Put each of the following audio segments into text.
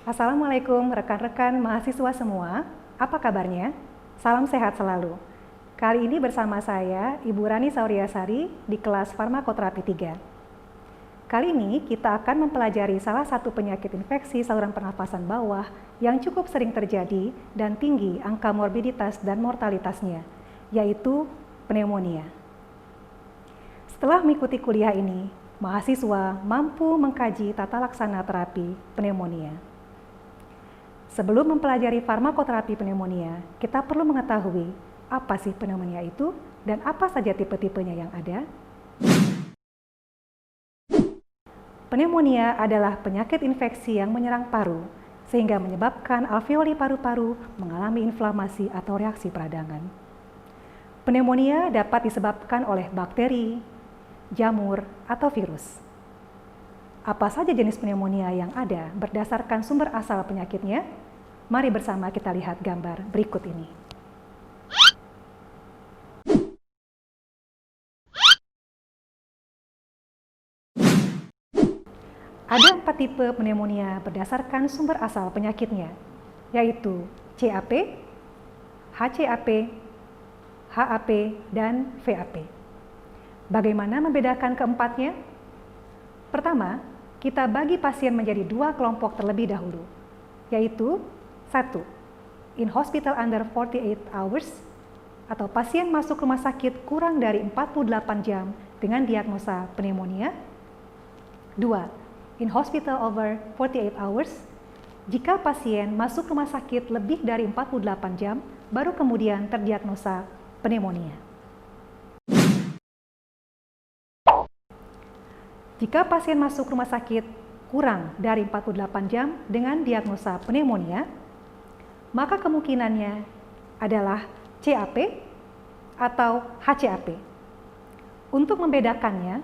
Assalamualaikum rekan-rekan mahasiswa semua, apa kabarnya? Salam sehat selalu. Kali ini bersama saya, Ibu Rani Sauriasari di kelas Farmakoterapi 3. Kali ini kita akan mempelajari salah satu penyakit infeksi saluran pernapasan bawah yang cukup sering terjadi dan tinggi angka morbiditas dan mortalitasnya, yaitu pneumonia. Setelah mengikuti kuliah ini, mahasiswa mampu mengkaji tata laksana terapi pneumonia. Sebelum mempelajari farmakoterapi pneumonia, kita perlu mengetahui apa sih pneumonia itu dan apa saja tipe-tipenya yang ada. Pneumonia adalah penyakit infeksi yang menyerang paru, sehingga menyebabkan alveoli paru-paru mengalami inflamasi atau reaksi peradangan. Pneumonia dapat disebabkan oleh bakteri, jamur, atau virus. Apa saja jenis pneumonia yang ada berdasarkan sumber asal penyakitnya? Mari bersama kita lihat gambar berikut ini. Ada 4 tipe pneumonia berdasarkan sumber asal penyakitnya, yaitu CAP, HCAP, HAP, dan VAP. Bagaimana membedakan keempatnya? Pertama, kita bagi pasien menjadi 2 kelompok terlebih dahulu, yaitu 1. In hospital under 48 hours, atau pasien masuk rumah sakit kurang dari 48 jam dengan diagnosa pneumonia. 2. In hospital over 48 hours, jika pasien masuk rumah sakit lebih dari 48 jam, baru kemudian terdiagnosa pneumonia. Jika pasien masuk rumah sakit kurang dari 48 jam dengan diagnosa pneumonia, maka kemungkinannya adalah CAP atau HCAP. Untuk membedakannya,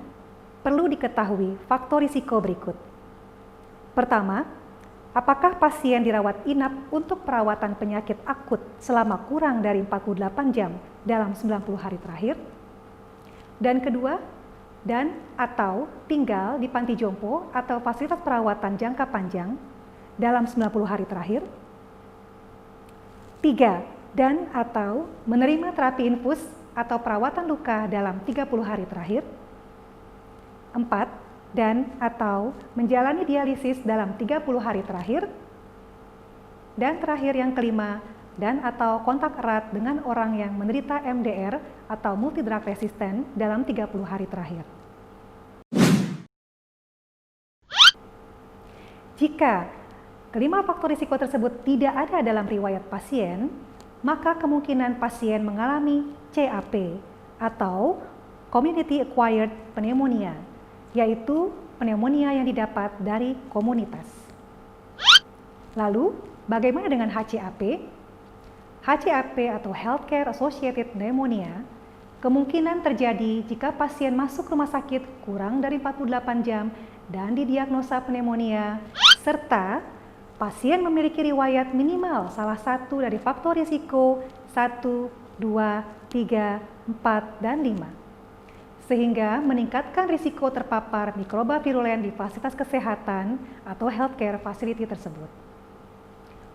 perlu diketahui faktor risiko berikut. Pertama, apakah pasien dirawat inap untuk perawatan penyakit akut selama kurang dari 48 jam dalam 90 hari terakhir? Dan kedua, atau tinggal di panti jompo atau fasilitas perawatan jangka panjang dalam 90 hari terakhir. 3. Atau menerima terapi infus atau perawatan luka dalam 30 hari terakhir. 4. Atau menjalani dialisis dalam 30 hari terakhir. Dan terakhir yang kelima, atau kontak erat dengan orang yang menderita MDR atau multidrug resistant dalam 30 hari terakhir. Jika kelima faktor risiko tersebut tidak ada dalam riwayat pasien, maka kemungkinan pasien mengalami CAP atau Community Acquired Pneumonia, yaitu pneumonia yang didapat dari komunitas. Lalu, bagaimana dengan HCAP? HCAP atau Healthcare Associated Pneumonia kemungkinan terjadi jika pasien masuk rumah sakit kurang dari 48 jam dan didiagnosa pneumonia, serta pasien memiliki riwayat minimal salah satu dari faktor risiko 1, 2, 3, 4, dan 5, sehingga meningkatkan risiko terpapar mikroba virulen di fasilitas kesehatan atau healthcare facility tersebut.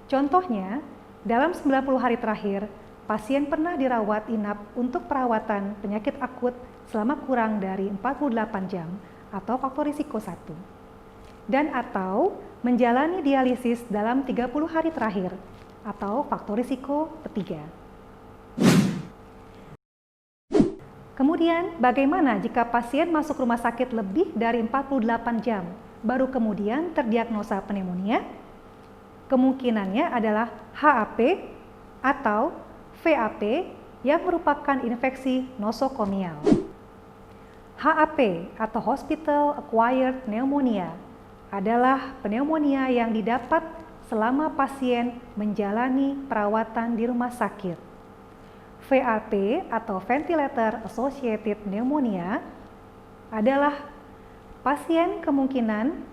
Contohnya, dalam 90 hari terakhir, pasien pernah dirawat inap untuk perawatan penyakit akut selama kurang dari 48 jam atau faktor risiko 1, atau menjalani dialisis dalam 30 hari terakhir atau faktor risiko 3. Kemudian, bagaimana jika pasien masuk rumah sakit lebih dari 48 jam baru kemudian terdiagnosa pneumonia? Kemungkinannya adalah HAP atau VAP yang merupakan infeksi nosokomial. HAP atau Hospital Acquired Pneumonia adalah pneumonia yang didapat selama pasien menjalani perawatan di rumah sakit. VAP atau Ventilator Associated Pneumonia adalah pasien kemungkinan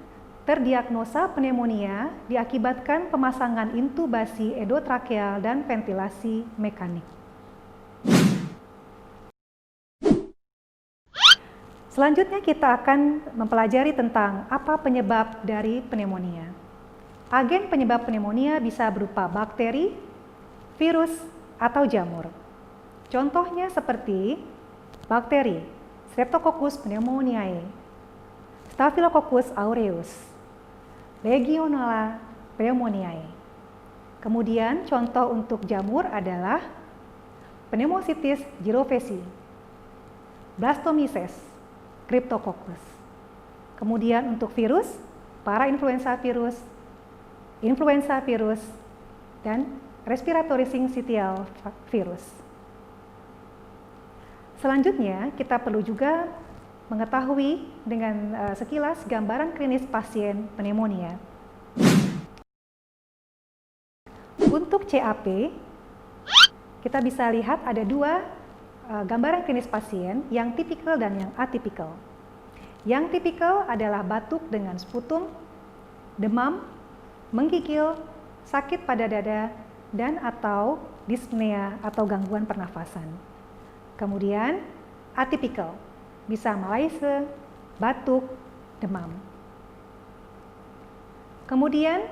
terdiagnosa pneumonia diakibatkan pemasangan intubasi endotrakeal dan ventilasi mekanik. Selanjutnya kita akan mempelajari tentang apa penyebab dari pneumonia. Agen penyebab pneumonia bisa berupa bakteri, virus, atau jamur. Contohnya seperti bakteri, Streptococcus pneumoniae, Staphylococcus aureus, Legionella pneumoniae. Kemudian contoh untuk jamur adalah Pneumocystis jirovecii, Blastomyces, Cryptococcus. Kemudian untuk virus, parainfluenza virus, dan respiratory syncytial virus. Selanjutnya, kita perlu juga mengetahui dengan sekilas gambaran klinis pasien pneumonia. Untuk CAP, kita bisa lihat ada dua gambaran klinis pasien yang tipikal dan yang atipikal. Yang tipikal adalah batuk dengan sputum, demam, menggigil, sakit pada dada, dan atau dyspnea atau gangguan pernafasan. Kemudian atipikal, bisa malaise, batuk, demam. Kemudian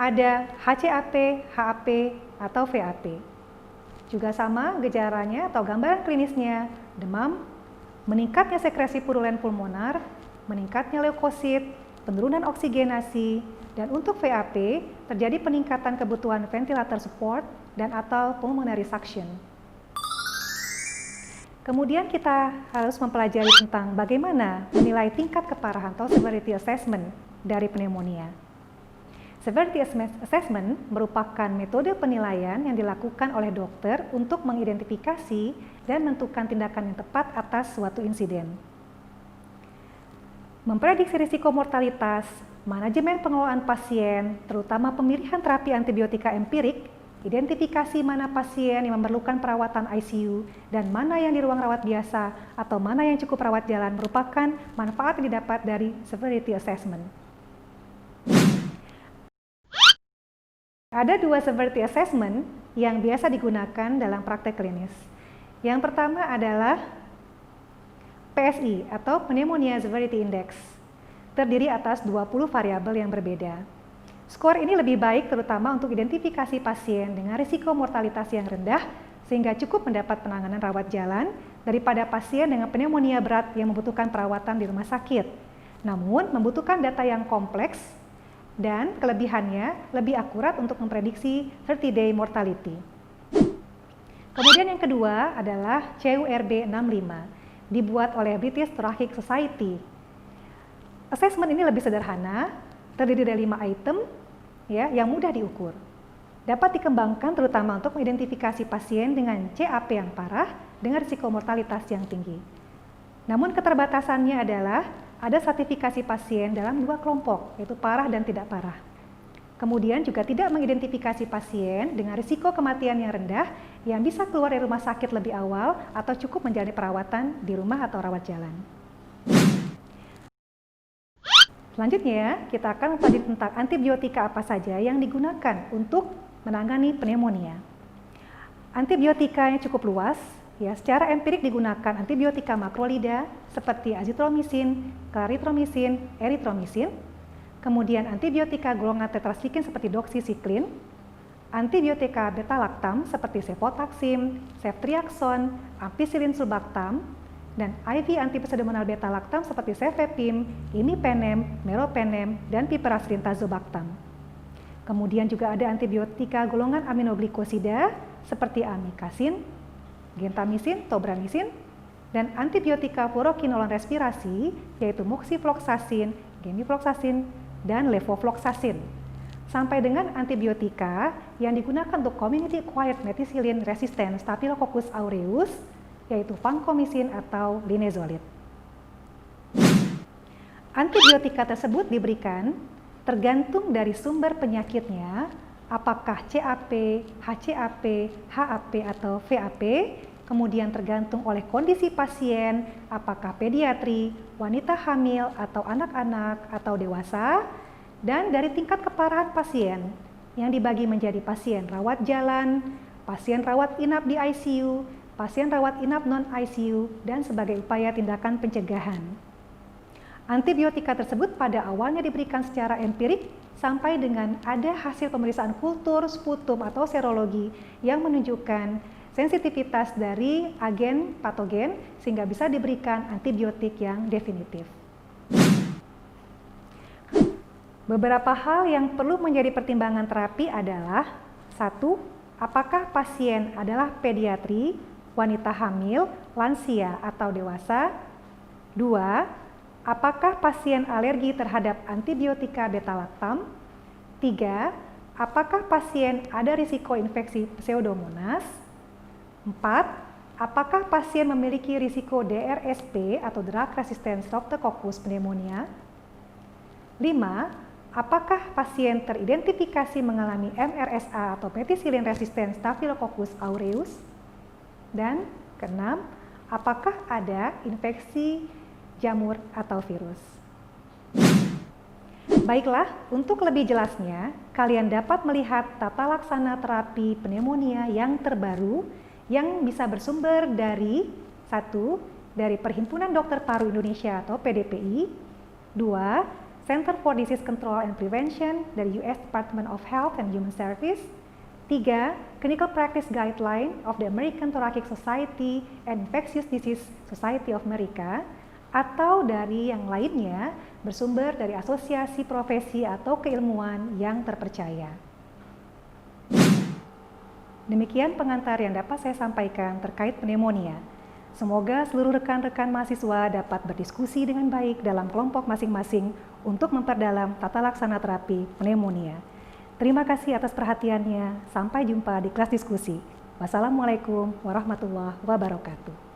ada HCAP, HAP, atau VAP. Juga sama gejalanya atau gambaran klinisnya, demam, meningkatnya sekresi purulen pulmonar, meningkatnya leukosit, penurunan oksigenasi, dan untuk VAP terjadi peningkatan kebutuhan ventilator support dan atau pulmonary suction. Kemudian kita harus mempelajari tentang bagaimana menilai tingkat keparahan atau severity assessment dari pneumonia. Severity assessment merupakan metode penilaian yang dilakukan oleh dokter untuk mengidentifikasi dan menentukan tindakan yang tepat atas suatu insiden. Memprediksi risiko mortalitas, manajemen pengelolaan pasien, terutama pemilihan terapi antibiotika empirik, identifikasi mana pasien yang memerlukan perawatan ICU dan mana yang di ruang rawat biasa atau mana yang cukup rawat jalan merupakan manfaat yang didapat dari severity assessment. Ada dua severity assessment yang biasa digunakan dalam praktek klinis. Yang pertama adalah PSI atau Pneumonia Severity Index, terdiri atas 20 variabel yang berbeda. Skor ini lebih baik terutama untuk identifikasi pasien dengan risiko mortalitas yang rendah sehingga cukup mendapat penanganan rawat jalan daripada pasien dengan pneumonia berat yang membutuhkan perawatan di rumah sakit. Namun membutuhkan data yang kompleks dan kelebihannya lebih akurat untuk memprediksi 30-day mortality. Kemudian yang kedua adalah CURB 65, dibuat oleh British Thoracic Society. Assessment ini lebih sederhana, terdiri dari 5 item yang mudah diukur. Dapat dikembangkan terutama untuk mengidentifikasi pasien dengan CAP yang parah dengan risiko mortalitas yang tinggi. Namun keterbatasannya adalah ada stratifikasi pasien dalam 2 kelompok, yaitu parah dan tidak parah. Kemudian juga tidak mengidentifikasi pasien dengan risiko kematian yang rendah yang bisa keluar dari rumah sakit lebih awal atau cukup menjalani perawatan di rumah atau rawat jalan. Selanjutnya, kita akan mempelajari tentang antibiotika apa saja yang digunakan untuk menangani pneumonia. Antibiotika yang cukup luas, secara empirik digunakan antibiotika makrolida seperti azitromisin, claritromisin, eritromisin, kemudian antibiotika golongan tetrasiklin seperti doxycycline, antibiotika beta-laktam seperti cefotaxime, ceftriaxone, ampicillin sulbactam, dan IV antipseudomonal beta-laktam seperti cefepime, imipenem, meropenem, dan piperacillin tazobactam. Kemudian juga ada antibiotika golongan aminoglikosida seperti amikacin, gentamisin, tobramisin, dan antibiotika fluorokinolon respirasi yaitu moxifloxacin, gemifloxacin, dan levofloxacin. Sampai dengan antibiotika yang digunakan untuk community acquired methicillin resistant Staphylococcus aureus yaitu vancomycin atau linezolid. Antibiotika tersebut diberikan tergantung dari sumber penyakitnya, apakah CAP, HCAP, HAP, atau VAP, kemudian tergantung oleh kondisi pasien, apakah pediatri, wanita hamil, atau anak-anak, atau dewasa, dan dari tingkat keparahan pasien yang dibagi menjadi pasien rawat jalan, pasien rawat inap di ICU, pasien rawat inap non-ICU, dan sebagai upaya tindakan pencegahan. Antibiotika tersebut pada awalnya diberikan secara empirik sampai dengan ada hasil pemeriksaan kultur, sputum, atau serologi yang menunjukkan sensitivitas dari agen patogen sehingga bisa diberikan antibiotik yang definitif. Beberapa hal yang perlu menjadi pertimbangan terapi adalah: 1. Apakah pasien adalah pediatri, wanita hamil, lansia, atau dewasa? 2. Apakah pasien alergi terhadap antibiotika beta-laktam? 3. Apakah pasien ada risiko infeksi Pseudomonas? 4. Apakah pasien memiliki risiko DRSP atau Drug Resistant Streptococcus pneumonia? 5. Apakah pasien teridentifikasi mengalami MRSA atau Methicillin Resistant Staphylococcus aureus? Dan keenam, apakah ada infeksi jamur atau virus? Baiklah, untuk lebih jelasnya, kalian dapat melihat tata laksana terapi pneumonia yang terbaru yang bisa bersumber dari 1. Dari Perhimpunan Dokter Paru Indonesia atau PDPI. 2. Center for Disease Control and Prevention dari US Department of Health and Human Services. 3. Clinical Practice Guideline of the American Thoracic Society and Infectious Disease Society of America, atau dari yang lainnya bersumber dari asosiasi profesi atau keilmuan yang terpercaya. Demikian pengantar yang dapat saya sampaikan terkait pneumonia. Semoga seluruh rekan-rekan mahasiswa dapat berdiskusi dengan baik dalam kelompok masing-masing untuk memperdalam tata laksana terapi pneumonia. Terima kasih atas perhatiannya. Sampai jumpa di kelas diskusi. Wassalamualaikum warahmatullahi wabarakatuh.